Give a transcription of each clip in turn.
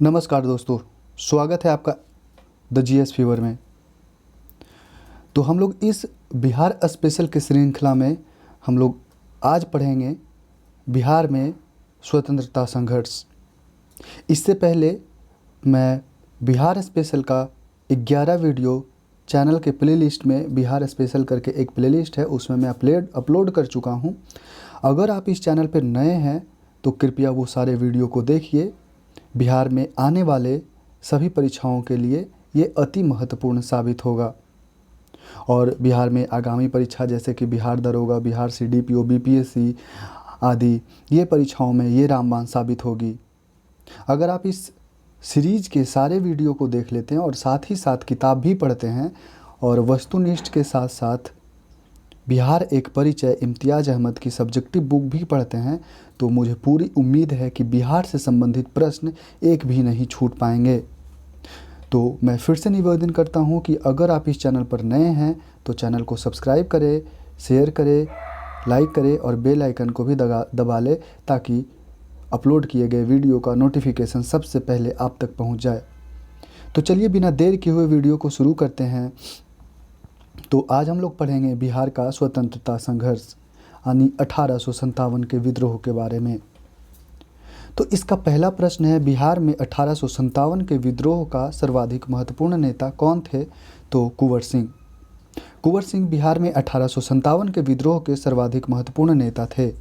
नमस्कार दोस्तों, स्वागत है आपका द जीएस फीवर में। तो हम लोग इस बिहार स्पेशल की श्रृंखला में हम लोग आज पढ़ेंगे बिहार में स्वतंत्रता संघर्ष। इससे पहले मैं बिहार स्पेशल का 11 वीडियो चैनल के प्लेलिस्ट में बिहार स्पेशल करके एक प्लेलिस्ट है, उसमें मैं अपलोड कर चुका हूं। अगर आप इस चैनल पर नए हैं तो कृपया वो सारे वीडियो को देखिए। बिहार में आने वाले सभी परीक्षाओं के लिए ये अति महत्वपूर्ण साबित होगा और बिहार में आगामी परीक्षा जैसे कि बिहार दरोगा, बिहार सीडीपीओ, बीपीएससी आदि ये परीक्षाओं में ये रामबाण साबित होगी। अगर आप इस सीरीज के सारे वीडियो को देख लेते हैं और साथ ही साथ किताब भी पढ़ते हैं और वस्तुनिष्ठ के साथ साथ बिहार एक परिचय इम्तियाज़ अहमद की सब्जेक्टिव बुक भी पढ़ते हैं तो मुझे पूरी उम्मीद है कि बिहार से संबंधित प्रश्न एक भी नहीं छूट पाएंगे। तो मैं फिर से निवेदन करता हूं कि अगर आप इस चैनल पर नए हैं तो चैनल को सब्सक्राइब करें, शेयर करें, लाइक करें और बेल आइकन को भी दबा लें ताकि अपलोड किए गए वीडियो का नोटिफिकेशन सबसे पहले आप तक पहुँच जाए। तो चलिए बिना देर किए हुए वीडियो को शुरू करते हैं। तो आज हम लोग पढ़ेंगे बिहार का स्वतंत्रता संघर्ष यानी 1857 के विद्रोह के बारे में। तो इसका पहला प्रश्न है, बिहार में 1857 के विद्रोह का सर्वाधिक महत्वपूर्ण नेता कौन थे? तो कुंवर सिंह। कुंवर सिंह बिहार में 1857 के विद्रोह के सर्वाधिक महत्वपूर्ण नेता थे।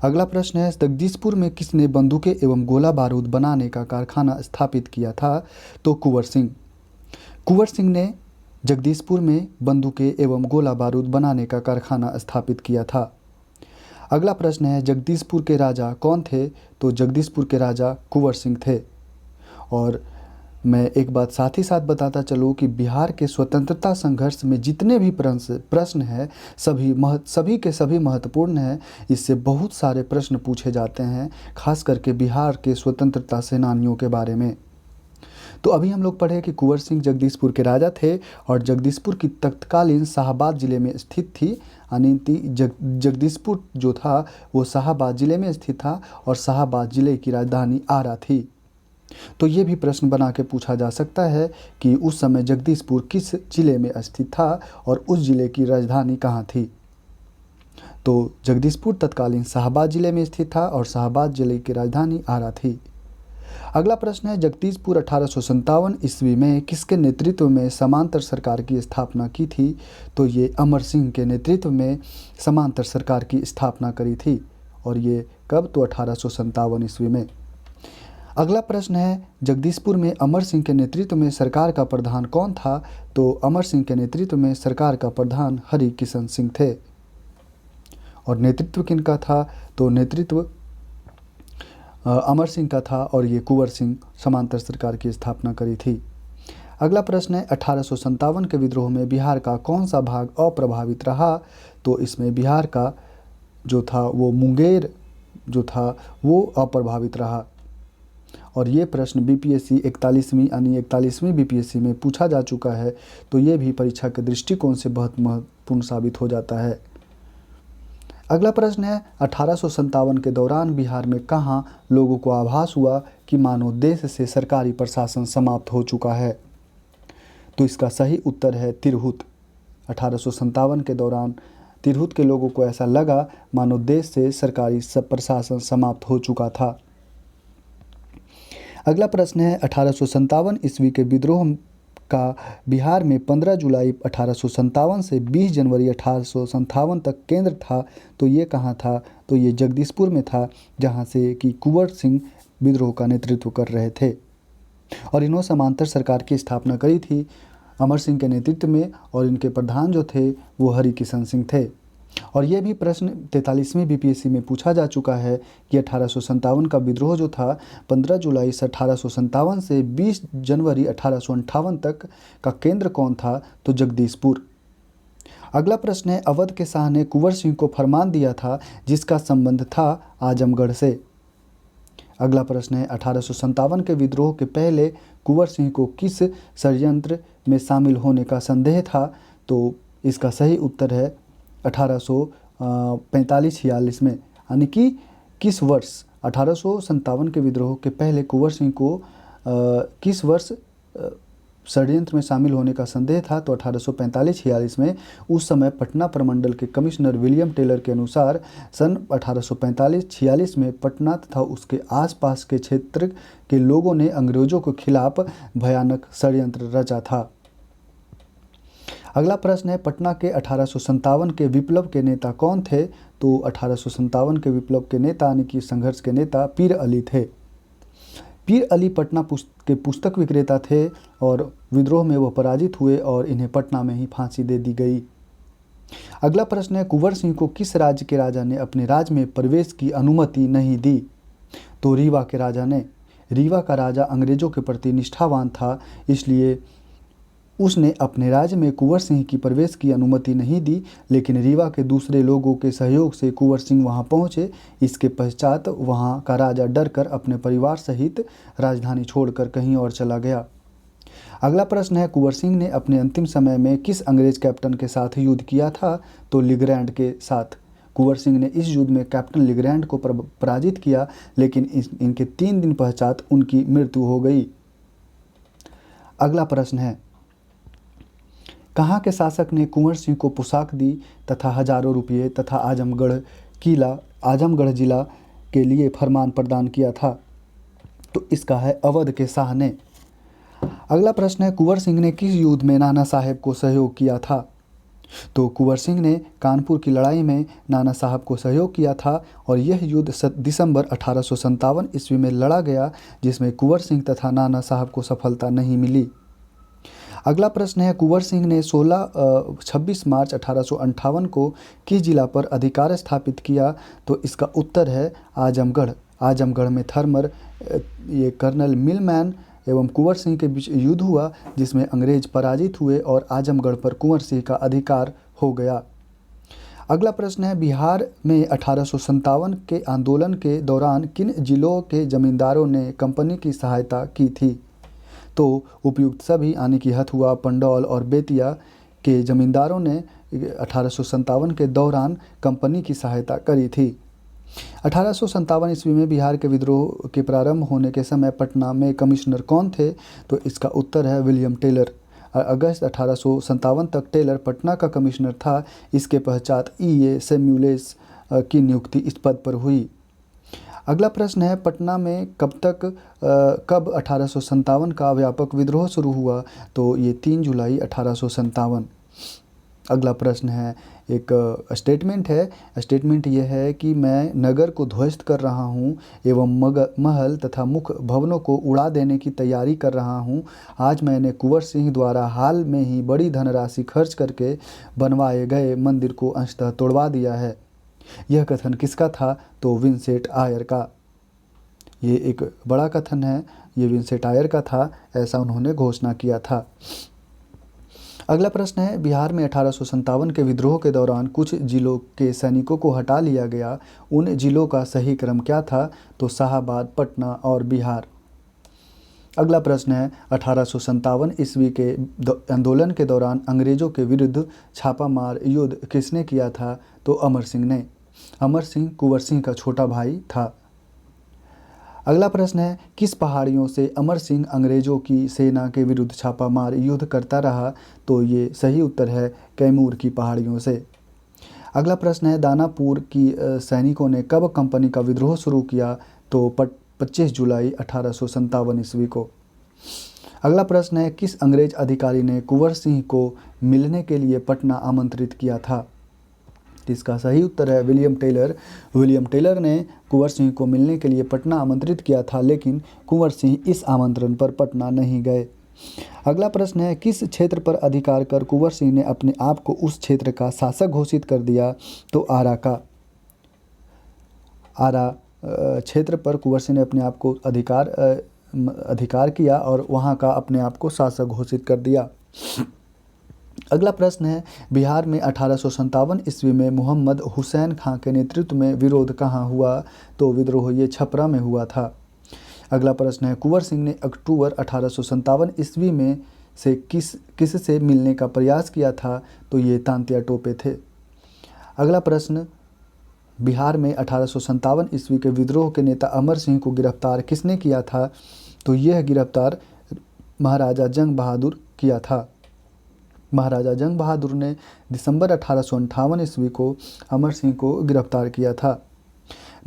अगला प्रश्न है, जगदीशपुर में किसने बंदूकें एवं गोला बारूद बनाने का कारखाना स्थापित किया था? तो कुंवर सिंह। कुंवर सिंह ने जगदीशपुर में बंदूकें एवं गोला बारूद बनाने का कारखाना स्थापित किया था। अगला प्रश्न है, जगदीशपुर के राजा कौन थे? तो जगदीशपुर के राजा कुंवर सिंह थे। और मैं एक बात साथ ही साथ बताता चलूँ कि बिहार के स्वतंत्रता संघर्ष में जितने भी प्रश्न हैं सभी के सभी महत्वपूर्ण हैं। इससे बहुत सारे प्रश्न पूछे जाते हैं, खास करके बिहार के स्वतंत्रता सेनानियों के बारे में। तो अभी हम लोग पढ़े कि कुंवर सिंह जगदीशपुर के राजा थे और जगदीशपुर की तत्कालीन शाहाबाद ज़िले में स्थित थी। यानी जगदीशपुर जो था वो शाहाबाद ज़िले में स्थित था और शाहाबाद ज़िले की राजधानी आरा थी। तो ये भी प्रश्न बना के पूछा जा सकता है कि उस समय जगदीशपुर किस ज़िले में स्थित था और उस ज़िले की राजधानी कहाँ थी। तो जगदीशपुर तत्कालीन शाहाबाद ज़िले में स्थित था और शाहाबाद ज़िले की राजधानी आरा थी। अगला प्रश्न है, जगदीशपुर 1857 ईस्वी में किसके नेतृत्व में समांतर सरकार की स्थापना की थी? तो ये अमर सिंह के नेतृत्व में समांतर सरकार की स्थापना करी थी। और ये कब? तो 1857 ईस्वी में। अगला प्रश्न है, जगदीशपुर में अमर सिंह के नेतृत्व में सरकार का प्रधान कौन था? तो अमर सिंह के नेतृत्व में सरकार का प्रधान हरि किशन सिंह थे। और नेतृत्व किनका था? तो नेतृत्व अमर सिंह का था और ये कुंवर सिंह समांतर सरकार की स्थापना करी थी। अगला प्रश्न है, 1857 के विद्रोह में बिहार का कौन सा भाग अप्रभावित रहा? तो इसमें बिहार का जो था वो मुंगेर जो था वो अप्रभावित रहा। और ये प्रश्न बीपीएससी 41वीं बीपीएससी में पूछा जा चुका है, तो ये भी परीक्षा के दृष्टिकोण से बहुत महत्वपूर्ण साबित हो जाता है। अगला प्रश्न है, 1857 के दौरान बिहार में कहाँ लोगों को आभास हुआ कि मानो देश से सरकारी प्रशासन समाप्त हो चुका है? तो इसका सही उत्तर है तिरहुत। 1857 के दौरान तिरहुत के लोगों को ऐसा लगा मानो देश से सरकारी प्रशासन समाप्त हो चुका था। अगला प्रश्न है, 1857 ईस्वी के विद्रोह का बिहार में 15 जुलाई 1857 से 20 जनवरी 1857 तक केंद्र था। तो ये कहाँ था? तो ये जगदीशपुर में था, जहाँ से कि कुंवर सिंह विद्रोह का नेतृत्व कर रहे थे और इन्होंने समांतर सरकार की स्थापना करी थी अमर सिंह के नेतृत्व में। और इनके प्रधान जो थे वो हरि किशन सिंह थे। और ये भी प्रश्न 43वीं बीपीएससी में पूछा जा चुका है कि 1857 का विद्रोह जो था 15 जुलाई 1857 से 20 जनवरी 1858 तक का केंद्र कौन था? तो जगदीशपुर। अगला प्रश्न है, अवध के शाह ने कुंवर सिंह को फरमान दिया था जिसका संबंध था आजमगढ़ से। अगला प्रश्न है, 1857 के विद्रोह के पहले कुंवर सिंह को किस षड्यंत्र में शामिल होने का संदेह था? तो इसका सही उत्तर है 1845-46 में। यानी कि किस वर्ष 1857 के विद्रोह के पहले कुंवर सिंह को किस वर्ष षड्यंत्र में शामिल होने का संदेह था, तो 1845-46 में। उस समय पटना प्रमंडल के कमिश्नर विलियम टेलर के अनुसार सन 1845-46 में पटना तथा उसके आसपास के क्षेत्र के लोगों ने अंग्रेजों के खिलाफ भयानक षड्यंत्र रचा था। अगला प्रश्न है, पटना के 1857 के विप्लव के नेता कौन थे, तो 1857 के विप्लव के नेता यानी कि संघर्ष के नेता पीर अली थे। पीर अली पटना के पुस्तक विक्रेता थे और विद्रोह में वह पराजित हुए और इन्हें पटना में ही फांसी दे दी गई। अगला प्रश्न है, कुंवर सिंह को किस राज्य के राजा ने अपने राज्य में प्रवेश की अनुमति नहीं दी, तो रीवा के राजा ने। रीवा का राजा अंग्रेजों के प्रति निष्ठावान था, इसलिए उसने अपने राज्य में कुंवर सिंह की प्रवेश की अनुमति नहीं दी, लेकिन रीवा के दूसरे लोगों के सहयोग से कुंवर सिंह वहां पहुंचे। इसके पश्चात वहां का राजा डरकर अपने परिवार सहित राजधानी छोड़कर कहीं और चला गया। अगला प्रश्न है, कुंवर सिंह ने अपने अंतिम समय में किस अंग्रेज कैप्टन के साथ युद्ध किया था, तो लिग्रैंड के साथ। कुंवर सिंह ने इस युद्ध में कैप्टन लिग्रैंड को पराजित किया, लेकिन इनके 3 दिन पश्चात उनकी मृत्यु हो गई। अगला प्रश्न है, कहाँ के शासक ने कुंवर सिंह को पोशाक दी तथा हजारों रुपये तथा आजमगढ़ जिला के लिए फरमान प्रदान किया था, तो इसका है अवध के शाह ने। अगला प्रश्न है, कुंवर सिंह ने किस युद्ध में नाना साहेब को सहयोग किया था, तो कुंवर सिंह ने कानपुर की लड़ाई में नाना साहब को सहयोग किया था और यह युद्ध दिसंबर 1857 ईस्वी में लड़ा गया, जिसमें कुंवर सिंह तथा नाना साहब को सफलता नहीं मिली। अगला प्रश्न है, कुंवर सिंह ने 26 मार्च 1858 को किस जिला पर अधिकार स्थापित किया, तो इसका उत्तर है आजमगढ़। आजमगढ़ में थर्मर ये कर्नल मिलमैन एवं कुंवर सिंह के बीच युद्ध हुआ, जिसमें अंग्रेज पराजित हुए और आजमगढ़ पर कुंवर सिंह का अधिकार हो गया। अगला प्रश्न है, बिहार में 1857 के आंदोलन के दौरान किन जिलों के जमींदारों ने कंपनी की सहायता की थी, तो उपयुक्त सभी यानी कि हथुआ, पंडौल और बेतिया के जमींदारों ने 1857 के दौरान कंपनी की सहायता करी थी। 1857 ईस्वी में बिहार के विद्रोह के प्रारंभ होने के समय पटना में कमिश्नर कौन थे, तो इसका उत्तर है विलियम टेलर। अगस्त 1857 तक टेलर पटना का कमिश्नर था। इसके पश्चात E.A. सैमुअल्स की नियुक्ति इस पद पर हुई। अगला प्रश्न है, पटना में कब 1857 का व्यापक विद्रोह शुरू हुआ, तो ये 3 जुलाई 1857। अगला प्रश्न है, एक स्टेटमेंट है। स्टेटमेंट ये है कि मैं नगर को ध्वस्त कर रहा हूँ एवं महल तथा मुख्य भवनों को उड़ा देने की तैयारी कर रहा हूँ। आज मैंने कुंवर सिंह द्वारा हाल में ही बड़ी धनराशि खर्च करके बनवाए गए मंदिर को अंशतः तोड़वा दिया है। यह कथन किसका था, तो विंसेंट आयर का। ये एक बड़ा कथन है, ये विंसेंट आयर का था, ऐसा उन्होंने घोषणा किया था। अगला प्रश्न है, बिहार में 1857 के विद्रोह के दौरान कुछ जिलों के सैनिकों को हटा लिया गया। उन जिलों का सही क्रम क्या था, तो शाहाबाद, पटना और बिहार। अगला प्रश्न है, 1857 ईस्वी के आंदोलन के दौरान अंग्रेजों के विरुद्ध छापामार युद्ध किसने किया था, तो अमर सिंह ने। अमर सिंह कुंवर सिंह का छोटा भाई था। अगला प्रश्न है, किस पहाड़ियों से अमर सिंह अंग्रेजों की सेना के विरुद्ध छापामार युद्ध करता रहा, तो ये सही उत्तर है कैमूर की पहाड़ियों से। अगला प्रश्न है, दानापुर की सैनिकों ने कब कंपनी का विद्रोह शुरू किया, तो 25 जुलाई 1857 ईस्वी को। अगला प्रश्न है, किस अंग्रेज अधिकारी ने कुंवर सिंह को मिलने के लिए पटना आमंत्रित किया था, इसका सही उत्तर है विलियम टेलर। विलियम टेलर ने कुंवर सिंह को मिलने के लिए पटना आमंत्रित किया था, लेकिन कुंवर सिंह इस आमंत्रण पर पटना नहीं गए। अगला प्रश्न है, किस क्षेत्र पर अधिकार कर कुंवर सिंह ने अपने आप को उस क्षेत्र का शासक घोषित कर दिया, तो आरा का। आरा क्षेत्र पर कुंवर सिंह ने अपने आप को अधिकार किया और वहाँ का अपने आप को शासक घोषित कर दिया। अगला प्रश्न है, बिहार में 1857 ईस्वी में मोहम्मद हुसैन खां के नेतृत्व में विरोध कहाँ हुआ, तो विद्रोह ये छपरा में हुआ था। अगला प्रश्न है, कुंवर सिंह ने अक्टूबर 1857 ईस्वी में से किस से मिलने का प्रयास किया था, तो ये तांत्या टोपे थे। अगला प्रश्न, बिहार में 1857 ईस्वी के विद्रोह के नेता अमर सिंह को गिरफ्तार किसने किया था, तो यह गिरफ्तार महाराजा जंग बहादुर किया था। महाराजा जंग बहादुर ने दिसंबर 1858 ईस्वी को अमर सिंह को गिरफ्तार किया था।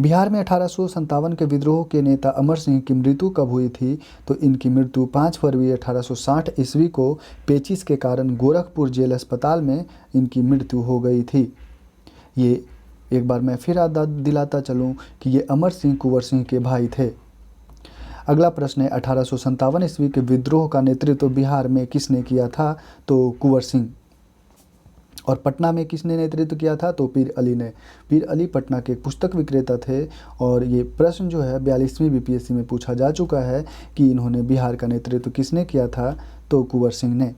बिहार में 1857 के विद्रोह के नेता अमर सिंह की मृत्यु कब हुई थी? तो इनकी मृत्यु 5 फरवरी 1860 ईस्वी को पेचिश के कारण गोरखपुर जेल अस्पताल में इनकी मृत्यु हो गई थी। ये एक बार मैं फिर याद दिलाता चलूँ कि ये अमर सिंह कुंवर सिंह के भाई थे। अगला प्रश्न है 1857 ईस्वी के विद्रोह का नेतृत्व बिहार में किसने किया था? तो कुंवर सिंह। और पटना में किसने नेतृत्व किया था? तो पीर अली ने। पीर अली पटना के एक पुस्तक विक्रेता थे और ये प्रश्न जो है 42वीं बीपीएससी में पूछा जा चुका है कि इन्होंने बिहार का नेतृत्व किसने किया था? तो कुंवर सिंह ने।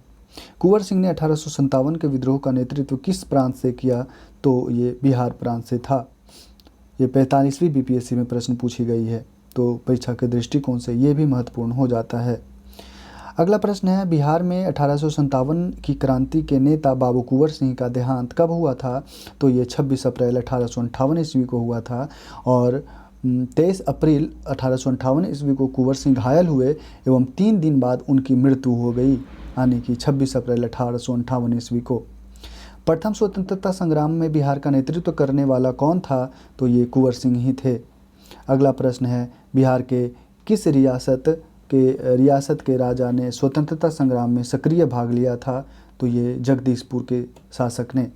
कुंवर सिंह ने 1857 के विद्रोह का नेतृत्व किस प्रांत से किया? तो ये बिहार प्रांत से था। ये 45वीं बीपीएससी में प्रश्न पूछी गई है, तो परीक्षा के दृष्टिकोण से ये भी महत्वपूर्ण हो जाता है। अगला प्रश्न है बिहार में 1857 की क्रांति के नेता बाबू कुंवर सिंह का देहांत कब हुआ था? तो ये 26 अप्रैल 1858 ईस्वी को हुआ था और 23 अप्रैल 1858 ईस्वी को कुंवर सिंह घायल हुए एवं 3 दिन बाद उनकी मृत्यु हो गई, यानी कि 26 अप्रैल 1858 ईस्वी को। प्रथम स्वतंत्रता संग्राम में बिहार का नेतृत्व करने वाला कौन था? तो ये कुंवर सिंह ही थे। अगला प्रश्न है बिहार के किस रियासत के राजा ने स्वतंत्रता संग्राम में सक्रिय भाग लिया था? तो ये जगदीशपुर के शासक ने।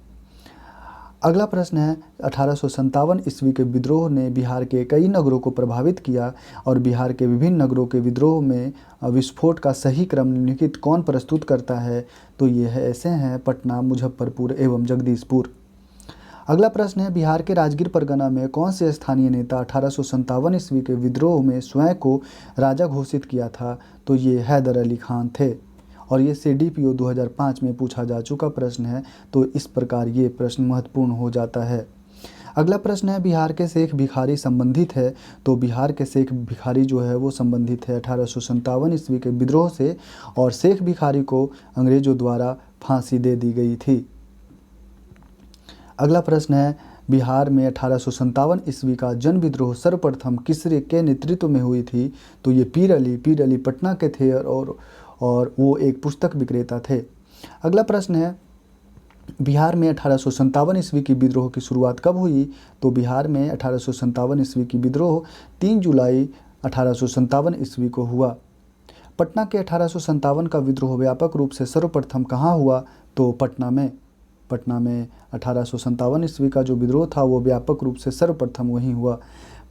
अगला प्रश्न है 1857 ईस्वी के विद्रोह ने बिहार के कई नगरों को प्रभावित किया और बिहार के विभिन्न नगरों के विद्रोह में विस्फोट का सही क्रम निम्नलिखित कौन प्रस्तुत करता है? तो ये है ऐसे हैं पटना, मुजफ्फरपुर एवं जगदीशपुर। अगला प्रश्न है बिहार के राजगीर परगना में कौन से स्थानीय नेता 1857 ईस्वी के विद्रोह में स्वयं को राजा घोषित किया था? तो ये हैदर अली खान थे और ये CDPO 2005 में पूछा जा चुका प्रश्न है, तो इस प्रकार ये प्रश्न महत्वपूर्ण हो जाता है। अगला प्रश्न है बिहार के शेख भिखारी संबंधित है? तो बिहार के शेख भिखारी जो है वो संबंधित है 1857 ईस्वी के विद्रोह से और शेख भिखारी को अंग्रेजों द्वारा फांसी दे दी गई थी। अगला प्रश्न है बिहार में 1857 ईस्वी का जन विद्रोह सर्वप्रथम किसरे के नेतृत्व में हुई थी? तो ये पीर अली पटना के थे और वो एक पुस्तक विक्रेता थे। अगला प्रश्न है बिहार में 1857 ईस्वी की विद्रोह की शुरुआत कब हुई? तो बिहार में 1857 ईस्वी की विद्रोह 3 जुलाई 1857 ईस्वी को हुआ। पटना के 1857 का विद्रोह व्यापक रूप से सर्वप्रथम कहाँ हुआ? तो पटना में 1857 ईस्वी का जो विद्रोह था वो व्यापक रूप से सर्वप्रथम वहीं हुआ।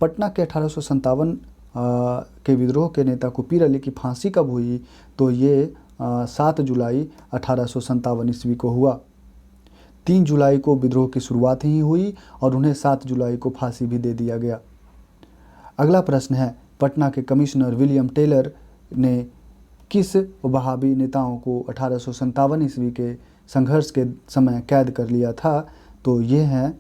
पटना के 1857 के विद्रोह के नेता को पीर अली की फांसी कब हुई? तो ये 7 जुलाई 1857 ईस्वी को हुआ। 3 जुलाई को विद्रोह की शुरुआत ही हुई और उन्हें 7 जुलाई को फांसी भी दे दिया गया। अगला प्रश्न है पटना के कमिश्नर विलियम टेलर ने किस वहाबी नेताओं को 1857 ईस्वी के संघर्ष के समय कैद कर लिया था? तो ये हैं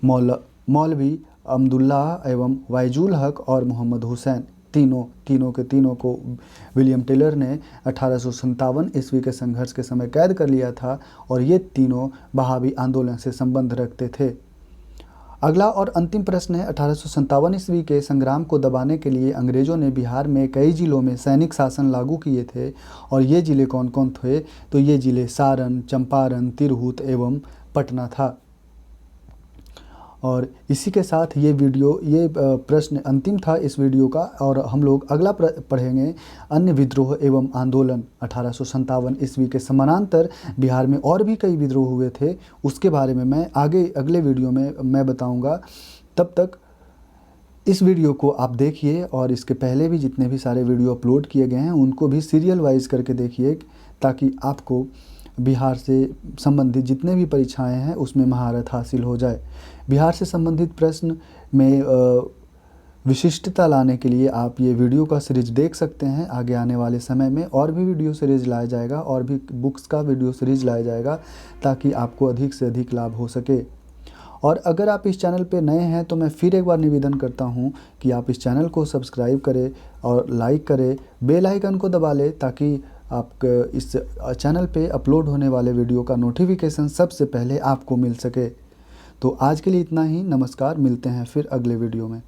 मौलवी अब्दुल्लाह एवं वाइजुल हक और मोहम्मद हुसैन। तीनों को विलियम टेलर ने 1857 ईस्वी के संघर्ष के समय कैद कर लिया था और ये तीनों वहाबी आंदोलन से संबंध रखते थे। अगला और अंतिम प्रश्न है 1857 ईस्वी के संग्राम को दबाने के लिए अंग्रेजों ने बिहार में कई जिलों में सैनिक शासन लागू किए थे और ये ज़िले कौन कौन थे? तो ये ज़िले सारण, चंपारण, तिरहुत एवं पटना था। और इसी के साथ ये प्रश्न अंतिम था इस वीडियो का और हम लोग अगला पढ़ेंगे अन्य विद्रोह एवं आंदोलन। 1857 ईस्वी के समानांतर बिहार में और भी कई विद्रोह हुए थे, उसके बारे में मैं अगले वीडियो में मैं बताऊंगा। तब तक इस वीडियो को आप देखिए और इसके पहले भी जितने भी सारे वीडियो अपलोड किए गए हैं उनको भी सीरियल वाइज करके देखिए ताकि आपको बिहार से संबंधित जितने भी परीक्षाएं हैं उसमें महारत हासिल हो जाए। बिहार से संबंधित प्रश्न में विशिष्टता लाने के लिए आप ये वीडियो का सीरीज देख सकते हैं। आगे आने वाले समय में और भी वीडियो सीरीज लाया जाएगा और भी बुक्स का वीडियो सीरीज लाया जाएगा ताकि आपको अधिक से अधिक लाभ हो सके। और अगर आप इस चैनल पे नए हैं तो मैं फिर एक बार निवेदन करता हूं कि आप इस चैनल को सब्सक्राइब करें और लाइक करें, बेल आइकन को दबा लें ताकि आप इस चैनल पे अपलोड होने वाले वीडियो का नोटिफिकेशन सबसे पहले आपको मिल सके। तो आज के लिए इतना ही। नमस्कार, मिलते हैं फिर अगले वीडियो में।